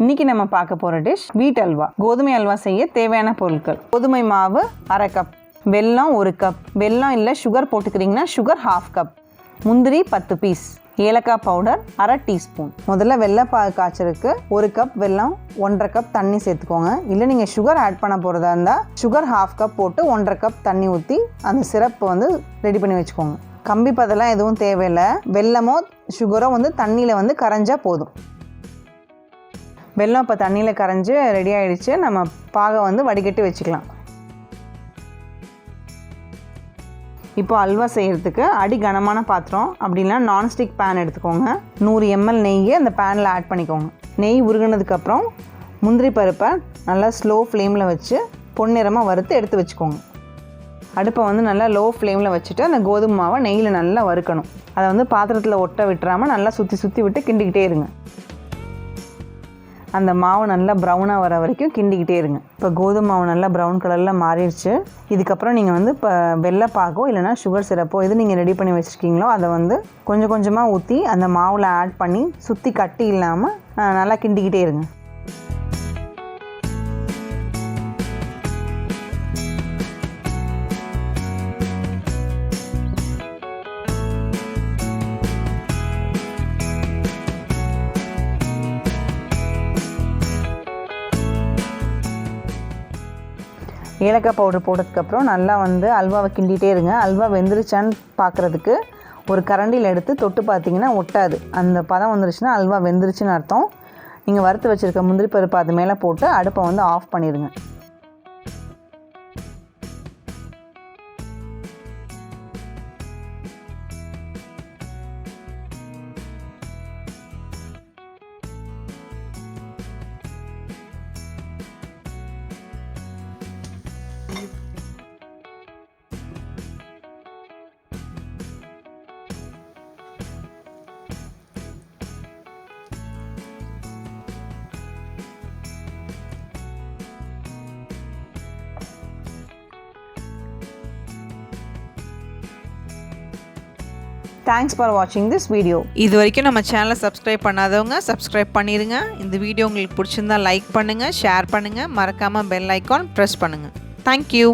இன்னைக்கு நம்ம பார்க்க போகிற டிஷ் வீட் அல்வா. கோதுமை அல்வா செய்ய தேவையான பொருட்கள்: கோதுமை மாவு 1/2 கப், வெல்லம் 1 கப், வெல்லம் இல்லை சுகர் போட்டுக்கிறீங்கன்னா சுகர் 1/2 கப், முந்திரி 10 பீஸ், ஏலக்காய் பவுடர் 1/2 டீஸ்பூன். முதல்ல வெள்ளைப்பாகு காய்ச்சலுக்கு 1 கப் வெல்லம் 1/2 கப் தண்ணி சேர்த்துக்கோங்க. இல்லை நீங்கள் சுகர் ஆட் பண்ண போகிறதா இருந்தால் சுகர் 1/2 கப் போட்டு 1/2 கப் தண்ணி ஊற்றி அந்த சிரப் வந்து ரெடி பண்ணி வச்சுக்கோங்க. கம்பி பதெல்லாம் எதுவும் தேவையில்லை. வெல்லமோ சுகரோ வந்து தண்ணியில் வந்து கரைஞ்சால் போதும். வெல்லம் இப்போ தண்ணியில் கரைஞ்சி ரெடி ஆகிடுச்சு. நம்ம பாகை வந்து வடிகட்டி வச்சுக்கலாம். இப்போ அல்வா செய்கிறதுக்கு அடி கனமான பாத்திரம் அப்படின்னா நான்ஸ்டிக் பேன் எடுத்துக்கோங்க. 100 ml நெய்யை அந்த பேனில் ஆட் பண்ணிக்கோங்க. நெய் உருகினதுக்கப்புறம் முந்திரி பருப்பை நல்லா ஸ்லோ ஃப்ளேமில் வச்சு பொன்னிறமாக வறுத்து எடுத்து வச்சுக்கோங்க. அடுப்பை வந்து நல்லா லோ ஃப்ளேமில் வச்சுட்டு அந்த கோதுமை மாவை நெய்யில் நல்லா வறுக்கணும். அதை வந்து பாத்திரத்தில் ஒட்ட விட்டுறாமல் நல்லா சுற்றி விட்டு கிண்டிக்கிட்டே இருங்க. அந்த மாவு நல்லா ப்ரௌனாக வர வரைக்கும் கிண்டிக்கிட்டே இருங்க. இப்போ கோதுமை மாவு நல்லா ப்ரௌன் கலரில் மாறிடுச்சு. இதுக்கப்புறம் நீங்கள் வந்து இப்போ வெள்ளைப்பாகோ இல்லைனா சுகர் சிரப்போ எது நீங்கள் ரெடி பண்ணி வச்சுருக்கீங்களோ அதை வந்து கொஞ்சம் கொஞ்சமாக ஊற்றி அந்த மாவில் ஆட் பண்ணி சுற்றி கட்டி இல்லாமல் நல்லா கிண்டிக்கிட்டே இருங்க. ஏலக்காய் பவுடர் போட்டதுக்கப்புறம் நல்லா வந்து அல்வாவை கிண்டிகிட்டே இருங்க. அல்வா வெந்துருச்சான்னு பார்க்குறதுக்கு ஒரு கரண்டியில் எடுத்து தொட்டு பார்த்தீங்கன்னா ஒட்டாது. அந்த பதம் வந்துருச்சுன்னா அல்வா வெந்துருச்சுன்னு அர்த்தம். நீங்கள் வறுத்து வச்சுருக்க முந்திரி பருப்பு அது மேலே போட்டு அடுப்பை வந்து ஆஃப் பண்ணிடுங்க. Thanks for watching this video. இது வரைக்கும் நம்ம சேனலை சப்ஸ்கிரைப் பண்ணாதவங்க சப்ஸ்கிரைப் பண்ணிடுங்க. இந்த வீடியோ உங்களுக்கு பிடிச்சிருந்தா லைக் பண்ணுங்கள், ஷேர் பண்ணுங்கள், மறக்காமல் பெல் ஐக்கான் ப்ரெஸ் பண்ணுங்கள். தேங்க்யூ.